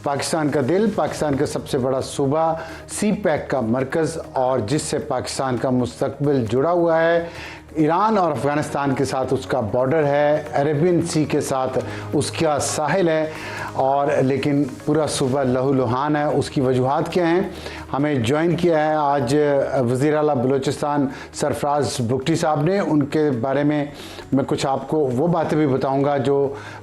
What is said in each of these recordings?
पाकिस्तान का दिल, पाकिस्तान का सबसे बड़ा सूबा, सी पैक का मरकज़ और जिससे पाकिस्तान का मुस्तकबिल जुड़ा हुआ है। ईरान और अफ़गानिस्तान के साथ उसका बॉर्डर है, अरेबियन सी के साथ उसका साहिल है, और लेकिन पूरा सूबा लहूलुहान है। उसकी वजूहात क्या हैं? हमें ज्वाइन किया है आज वज़ीर आला बलूचिस्तान सरफराज बुगटी साहब ने। उनके बारे में मैं कुछ आपको वो बातें भी बताऊंगा जो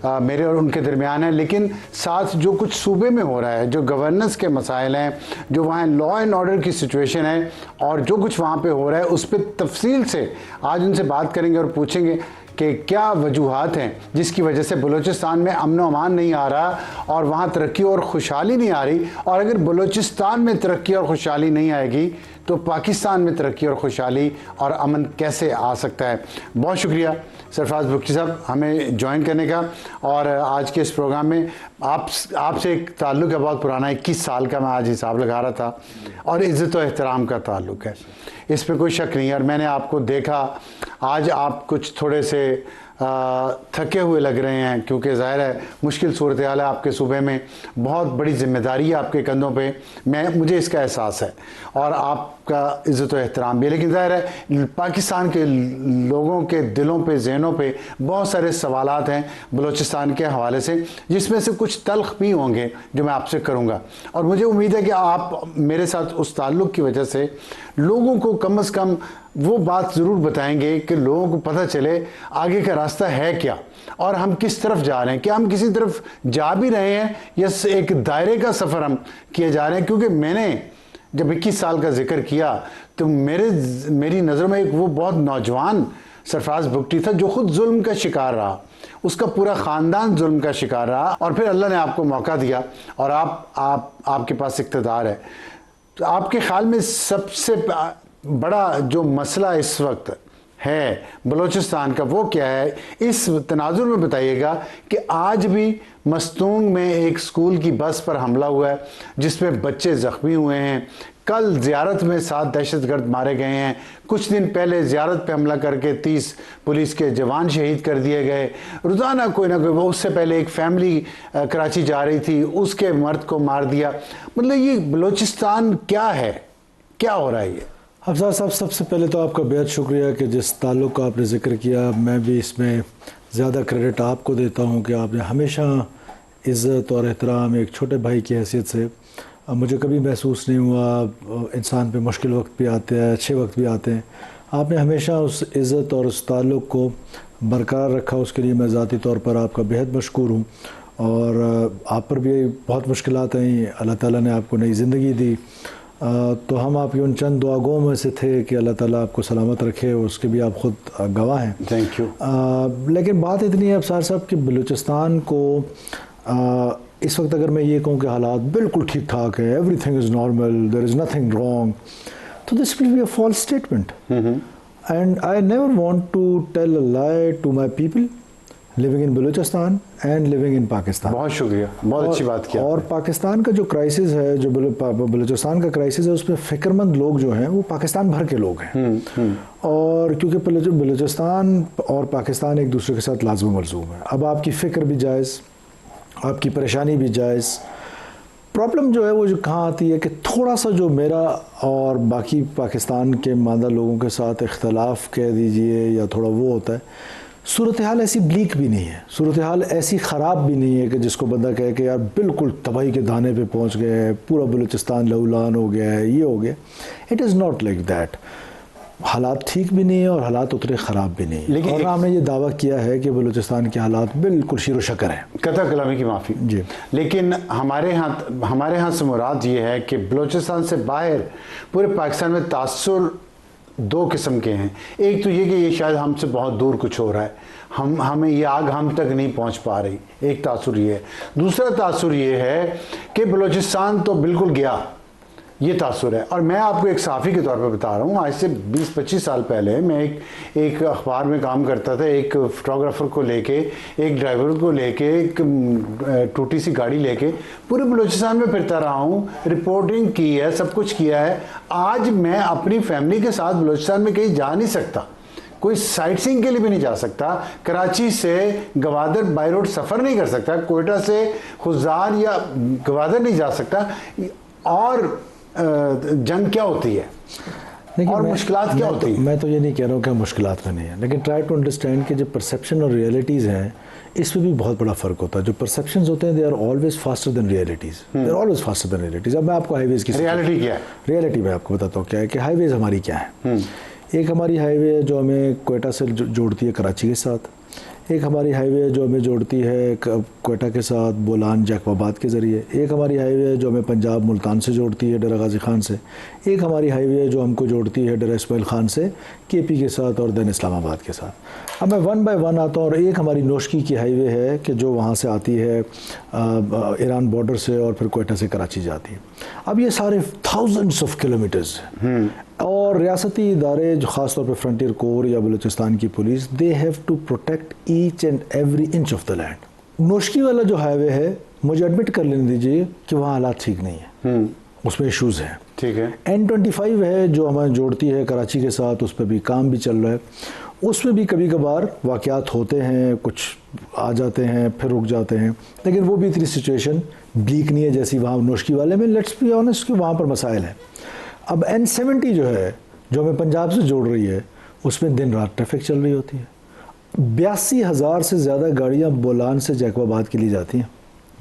मेरे और उनके दरमियान है, लेकिन साथ जो कुछ सूबे में हो रहा है, जो गवर्नेंस के मसाइल हैं, जो वहाँ लॉ एंड ऑर्डर की सिचुएशन है और जो कुछ वहाँ पे हो रहा है, उस पर तफसील से आज उनसे बात करेंगे और पूछेंगे कि क्या वजूहात हैं जिसकी वजह से बलूचिस्तान में अमन व अमान नहीं आ रहा और वहाँ तरक्की और खुशहाली नहीं आ रही, और अगर बलूचिस्तान में तरक्की और खुशहाली नहीं आएगी तो पाकिस्तान में तरक्की और खुशहाली और अमन कैसे आ सकता है। बहुत शुक्रिया सरफराज बुगटी साहब हमें ज्वाइन करने का। और आज के इस प्रोग्राम में आपसे एक ताल्लुक़ है बहुत पुराना, 21 साल का मैं आज हिसाब लगा रहा था, और इज़्ज़त और एहतराम का ताल्लुक़ है, इसमें कोई शक नहीं है। और मैंने आपको देखा, आज आप कुछ थोड़े से थके हुए लग रहे हैं, क्योंकि ज़ाहिर है मुश्किल सूरत हाल है आपके सूबे में, बहुत बड़ी जिम्मेदारी है आपके कंधों पे, मुझे इसका एहसास है, और आपका इज़्ज़त और एहतराम भी है। लेकिन ज़ाहिर है पाकिस्तान के लोगों के दिलों पे, जहनों पे बहुत सारे सवालात हैं बलूचिस्तान के हवाले से, जिसमें से कुछ तल्ख भी होंगे जो मैं आपसे करूँगा। और मुझे उम्मीद है कि आप मेरे साथ उस ताल्लुक़ की वजह से लोगों को कम से कम वो बात ज़रूर बताएंगे कि लोगों को पता चले आगे का रास्ता है क्या और हम किस तरफ जा रहे हैं, क्या हम किसी तरफ जा भी रहे हैं या एक दायरे का सफ़र हम किए जा रहे हैं। क्योंकि मैंने जब 21 साल का जिक्र किया तो मेरी नज़रों में एक वो बहुत नौजवान सरफराज बुगटी था जो ख़ुद जुल्म का शिकार रहा, उसका पूरा ख़ानदान जुल्म का शिकार रहा, और फिर अल्लाह ने आपको मौका दिया और आपके पास इक़्तिदार है। तो आपके ख्याल में सबसे बड़ा जो मसला इस वक्त है बलूचिस्तान का वो क्या है? इस तनाजुर में बताइएगा कि आज भी मस्तूंग में एक स्कूल की बस पर हमला हुआ है जिसमें बच्चे ज़ख्मी हुए हैं। कल ज़ियारत में 7 दहशतगर्द मारे गए हैं। कुछ दिन पहले ज़ियारत पे हमला करके 30 पुलिस के जवान शहीद कर दिए गए। रोज़ाना कोई ना कोई, उससे पहले एक फैमिली कराची जा रही थी, उसके मर्द को मार दिया। मतलब ये बलूचिस्तान क्या है, क्या हो रहा है ये? अफज़ल साहब, सबसे पहले तो आपका बेहद शुक्रिया कि जिस ताल्लुक़ का आपने ज़िक्र किया, मैं भी इसमें ज़्यादा क्रेडिट आपको देता हूँ कि आपने हमेशा इज़्ज़त और एहतराम एक छोटे भाई की हैसियत से, मुझे कभी महसूस नहीं हुआ, इंसान पे मुश्किल वक्त भी आते हैं, अच्छे वक्त भी आते हैं, आपने हमेशा उस इज़्ज़त और उस ताल्लुक़ को बरकरार रखा। उसके लिए मैं ज़ाती तौर पर आपका बेहद मशकूर हूँ। और आप पर भी बहुत मुश्किलात आई, अल्लाह ताला ने आपको नई ज़िंदगी दी, तो हम आपकी उन चंद दुआओं में से थे कि अल्लाह ताला आपको सलामत रखे, उसके भी आप ख़ुद गवाह हैं। Thank you. लेकिन बात इतनी है अफसार साहब कि बलूचिस्तान को इस वक्त अगर मैं ये कहूँ कि हालात बिल्कुल ठीक ठाक है, everything is normal, there is nothing wrong, तो this will be a false statement, and I never want to tell a lie to my people living in Balochistan and living in Pakistan. बहुत शुक्रिया, बहुत अच्छी बात किया। और पाकिस्तान का जो क्राइसिस है, जो बलूचिस्तान का क्राइसिस है, उसमें फ़िक्रमंद लोग जो हैं वो पाकिस्तान भर के लोग हैं। और क्योंकि बलूचिस्तान और पाकिस्तान एक दूसरे के साथ लाज़िम मलज़ूम है। अब आपकी फ़िक्र भी जायज़, आपकी परेशानी भी जायज़। प्रॉब्लम जो है वो जो कहाँ आती है कि थोड़ा सा जो मेरा और बाकी पाकिस्तान के मादा लोगों के साथ इख्तलाफ कह दीजिए या थोड़ा वो होता है, सूरत हाल ऐसी ब्लीक भी नहीं है, सूरत हाल ऐसी ख़राब भी नहीं है कि जिसको बंदा कहे कि यार बिल्कुल तबाही के दाने पे पहुंच गए हैं, पूरा बलूचिस्तान लहूलुहान हो गया है, ये हो गया। It is not like that. हालात ठीक भी नहीं है और हालात उतने ख़राब भी नहीं है। लेकिन और हमने ये दावा किया है कि बलूचिस्तान के हालात बिल्कुल शीरो शकर हैं। कतई कलामी की माफ़ी जी। लेकिन हमारे यहाँ से मुराद ये है कि बलूचिस्तान से बाहर पूरे पाकिस्तान में तासुर 2 किस्म के हैं। एक तो ये कि ये शायद हमसे बहुत दूर कुछ हो रहा है, हमें ये आग हम तक नहीं पहुंच पा रही, एक तासुर ये है। दूसरा तासुर ये है कि बलूचिस्तान तो बिल्कुल गया, ये तासुर है। और मैं आपको एक सहाफ़ी के तौर पर बता रहा हूँ, आज से 20-25 साल पहले मैं एक अखबार में काम करता था, एक फ़ोटोग्राफ़र को लेके, एक ड्राइवर को लेके, एक टूटी सी गाड़ी लेके पूरे बलूचिस्तान में फिरता रहा हूँ, रिपोर्टिंग की है, सब कुछ किया है। आज मैं अपनी फैमिली के साथ बलूचिस्तान में कहीं जा नहीं सकता कोई साइट सीइंग के लिए भी नहीं जा सकता, कराची से गवादर बाई रोड सफ़र नहीं कर सकता, कोयटा से खुजार या गवादर नहीं जा सकता। और जंग क्या होती है और मुश्किलात क्या होती है? मैं तो ये नहीं कह रहा हूँ कि मुश्किलात में नहीं है, लेकिन ट्राई टू अंडरस्टैंड कि जो परसेप्शन और रियलिटीज़ हैं इसमें भी बहुत बड़ा फ़र्क होता है। जो परसेप्शंस होते हैं they are always faster than realities, they are always faster than realities. अब मैं आपको हाईवेज़ की रियलिटी क्या है? रियलिटी मैं आपको बताता हूँ क्या है कि हाईवेज़ हमारी क्या है। एक हमारी हाईवे है जो हमें कोयटा से जोड़ती है कराची के साथ, एक हमारी हाईवे है जो हमें जोड़ती है कोयटा के साथ बोलान जैकबाबाद के ज़रिए, एक हमारी हाईवे है जो हमें पंजाब मुल्तान से जोड़ती है डेरा गाजी खान से, एक हमारी हाईवे है जो हमको जोड़ती है डेरा इस्माइल खान से केपी के साथ और दैन इस्लामाबाद के साथ। अब मैं वन बाय वन आता हूँ। और एक हमारी नोशकी की हाईवे है कि जो वहाँ से आती है ईरान बॉर्डर से और फिर कोयटा से कराची जाती है। अब ये सारे थाउजेंड्स ऑफ किलोमीटर्स और रियासती इदारे जो ख़ास तौर पे फ्रंटियर कोर या बलूचिस्तान की पुलिस, they have to protect each and every inch of the land. Noshki वाला जो हाईवे है, मुझे एडमिट कर लेने दीजिए कि वहाँ हालात ठीक नहीं है, उसमें इश्यूज़ हैं। ठीक है। N25 है जो हमें जोड़ती है कराची के साथ, उस पर भी काम भी चल रहा है, उसमें भी कभी कभार वाक़यात होते हैं, कुछ आ जाते हैं फिर रुक जाते हैं, लेकिन वो भी इतनी सिचुएशन ब्लीक नहीं है जैसी वहाँ नोशकी वाले में। लेट्स बी ऑनेस्ट कि वहाँ पर मसाइल हैं। अब N70 जो है जो हमें पंजाब से जोड़ रही है, उसमें दिन रात ट्रैफिक चल रही होती है। 82,000 से ज़्यादा गाड़ियाँ बोलान से जैकबाबाद के लिए जाती हैं,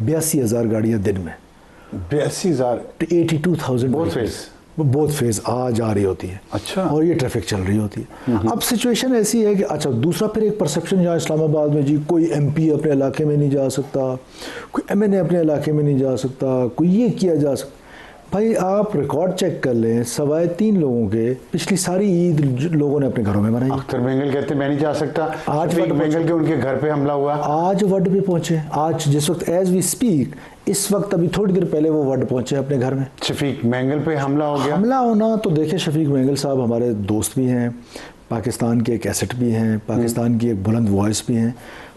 82,000 गाड़ियाँ दिन में। 82,000 82,000 बोथ फेज आ जा रही होती है। अच्छा। और ये ट्रैफिक चल रही होती है। अब सिचुएशन ऐसी है कि अच्छा, दूसरा फिर एक परसेप्शन जहाँ इस्लामाबाद में जी कोई MP अपने इलाके में नहीं जा सकता, कोई MNA अपने इलाके में नहीं जा सकता, कोई ये किया जा सकता। भाई आप रिकॉर्ड चेक कर लें, सवाए 3 लोगों के पिछली सारी ईद लोगों ने अपने घरों में मनाई। अख्तर बेंगल कहते मैं नहीं जा सकता, आज बेंगल के उनके घर पे हमला हुआ, आज वर्ड पे पहुंचे। आज जिस वक्त एज वी स्पीक, इस वक्त अभी थोड़ी देर पहले वो वर्ड पहुंचे अपने घर में। शफीक बेंगल पे हमला हो गया। हमला होना तो देखिए, शफीक बेंगल साहब हमारे दोस्त भी हैं, पाकिस्तान के एक एसेट भी हैं, पाकिस्तान की एक बुलंद वॉइस भी हैं।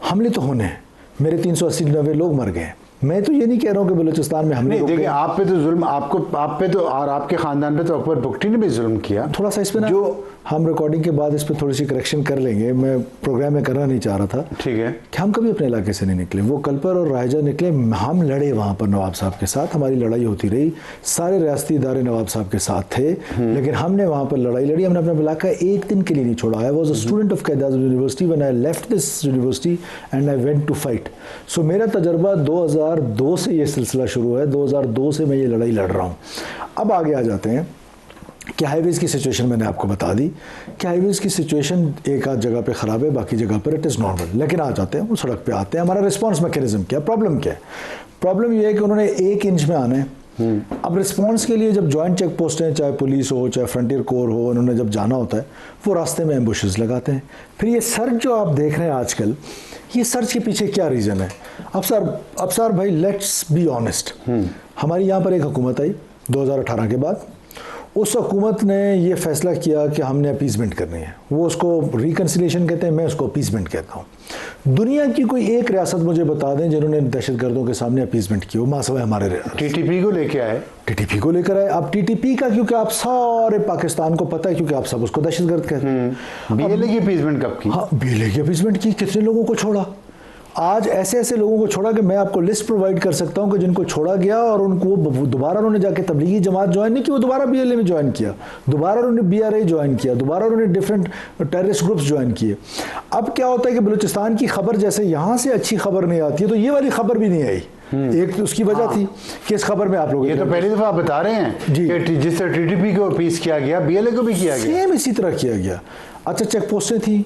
हमले तो होने हैं, मेरे 380-90 लोग मर गए। मैं तो ये नहीं कह रहा हूँ कि बलूचिस्तान में हमने देखिए आप पे तो जुल्म, आप पे तो और आपके खानदान पे तो अकबर बुगटी ने भी जुल्म किया। थोड़ा सा इस पे ना, जो हम रिकॉर्डिंग के बाद इस पे थोड़ी सी करेक्शन कर लेंगे, मैं प्रोग्राम में करना नहीं चाह रहा था। ठीक है। कि हम कभी अपने इलाके से नहीं निकले, वो कलपर और रायजा निकले, हम लड़े वहाँ पर नवाब साहब के साथ, हमारी लड़ाई होती रही, सारे रियासती इदारे नवाब साहब के साथ थे, लेकिन हमने वहाँ पर लड़ाई लड़ी, हमने अपना इलाका एक दिन के लिए नहीं छोड़ा। I was a student of Quaid Azam university when I left this university and I went to fight. So मेरा तजर्बा 2002 से ये सिलसिला शुरू है, 2002 से मैं ये लड़ाई लड़ रहा हूँ। अब आगे आ जाते हैं कि हाईवेज़ की सिचुएशन मैंने आपको बता दी कि हाईवेज़ की सिचुएशन एक आध जगह पे ख़राब है, बाकी जगह पर इट इज़ नॉर्मल। लेकिन आ जाते हैं, वो सड़क पे आते हैं, हमारा रिस्पांस मैकेनिज्म क्या, प्रॉब्लम क्या है? प्रॉब्लम ये है कि उन्होंने 1 इंच में आना है। अब रिस्पांस के लिए जब जॉइंट चेक पोस्ट हैं, चाहे पुलिस हो चाहे फ्रंटियर कोर हो, उन्होंने जब जाना होता है वो रास्ते में एम्बुशेस लगाते हैं। फिर ये सर्च जो आप देख रहे हैं आजकल, ये सर्च के पीछे क्या रीज़न है? अब सर भाई लेट्स बी ऑनेस्ट, हमारी यहाँ पर एक हुकूमत आई 2018 के बाद। उस हुकूमत ने ये फैसला किया कि हमने अपीसमेंट करनी है, वो उसको रिकन्सिलिएशन कहते हैं, मैं उसको अपीसमेंट कहता हूँ। दुनिया की कोई एक रियासत मुझे बता दें जिन्होंने दहशतगर्दों के सामने अपीसमेंट की हो, मासवाए हमारे TTP को लेके आए, TTP को लेकर आए। अब TTP का क्योंकि आप सारे पाकिस्तान को पता है, क्योंकि आप सब उसको दहशतगर्द कहते हैं। BLA की अपीसमेंट कब की? हाँ, BLA की अपीसमेंट की, कितने लोगों को छोड़ा? आज ऐसे ऐसे लोगों को छोड़ा कि मैं आपको लिस्ट प्रोवाइड कर सकता हूं कि जिनको छोड़ा गया और उनको दोबारा उन्होंने जाके तबलीगी जमात ज्वाइन नहीं की, वो दोबारा BLA में ज्वाइन किया, दोबारा उन्होंने BRA ज्वाइन किया, दोबारा उन्होंने डिफरेंट टेररिस्ट ग्रुप्स ज्वाइन किए। अब क्या होता है कि बलूचिस्तान की खबर जैसे यहाँ से अच्छी खबर नहीं आती है, तो ये वाली खबर भी नहीं आई। एक तो उसकी वजह थी कि इस खबर में आप लोग ये तो पहली दफा बता रहे हैं जी कि जिस तरह TTP को अपीस किया गया, BLA को भी किया गया, सेम इसी तरह किया गया। अच्छा, चेक पोस्टें थी,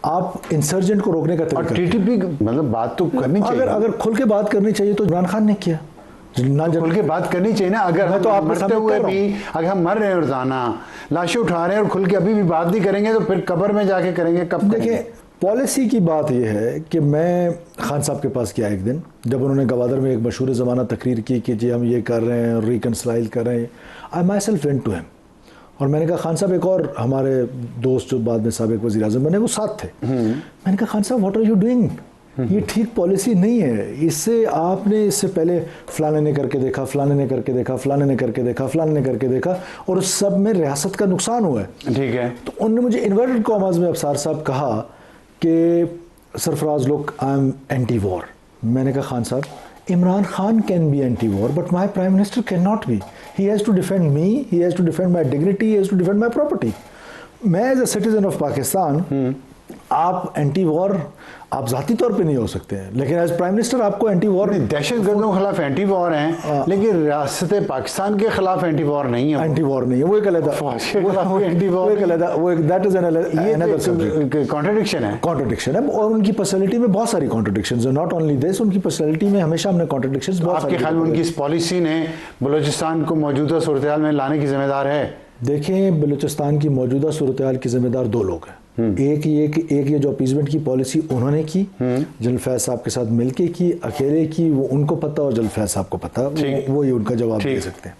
आप इंसर्जेंट को रोकने का तरीका, TTP मतलब बात तो करनी चाहिए। अगर खुल के बात करनी चाहिए तो इमरान खान ने किया ना, तो खुल के बात करनी चाहिए ना। अगर हम तो मरते हुए भी, अगर हम मर रहे हैं रोजाना, लाशें उठा रहे हैं और खुल के अभी भी बात नहीं करेंगे, तो फिर कब्र में जाके करेंगे कब? देखिए, पॉलिसी की बात यह है कि मैं खान साहब के पास गया एक दिन, जब उन्होंने गवादर में एक मशहूर ज़माना तकरीर की कि जी हम ये कर रहे हैं, रिकन्सिलाइल कर रहे हैं। I myself went to him और मैंने कहा खान साहब, एक और हमारे दोस्त जो बाद में साबिक वज़ीर आज़म बने वो साथ थे, मैंने कहा खान साहब व्हाट आर यू डूइंग? ये ठीक पॉलिसी नहीं है। इससे आपने इससे पहले फलाने ने करके देखा, फलाने ने करके देखा, फलाने ने करके देखा, फलाने ने करके देखा, और उस सब में रियासत का नुकसान हुआ है। ठीक है। तो उन्होंने मुझे इन्वर्टेड कॉमर्स में अफसार साहब कहा कि Sarfaraz look I am anti war. मैंने कहा खान साहब, Imran Khan can be anti war but my prime minister can not be. He has to defend me, he has to defend my dignity, he has to defend my property. मैं as a citizen of Pakistan, आप anti war आप जाती तौर पे नहीं हो सकते हैं, लेकिन एज प्राइम मिनिस्टर आपको एंटी वॉर, दहशत गर्दों के खिलाफ एंटी वॉर हैं, लेकिन रियासत पाकिस्तान के खिलाफ एंटी वॉर नहीं है। एंटी वॉर नहीं है, वो एक अलग anti war, that is another subject. Contradiction है, कॉन्ट्रडिक्शन है, और उनकी पर्सनैलिटी में बहुत सारी कॉन्ट्रडिक्शंस है। नॉट ओनली दिस, उनकी पर्सनैलिटी में हमेशा हमने कॉन्ट्रडिक्शंस बहुत सारी। आपके ख्याल में उनकी इस पॉलिसी ने बलूचिस्तान को मौजूदा सूरत हाल में लाने की जिम्मेदार है? देखें, बलूचिस्तान की मौजूदा सूरत हाल की जिम्मेदार दो लोग हैं। एक ये जो अपीजमेंट की पॉलिसी उन्होंने की, जनरल फैज साहब के साथ मिलके की, अकेले की, वो उनको पता और जनरल फैज साहब को पता, वो ये उनका जवाब दे सकते हैं।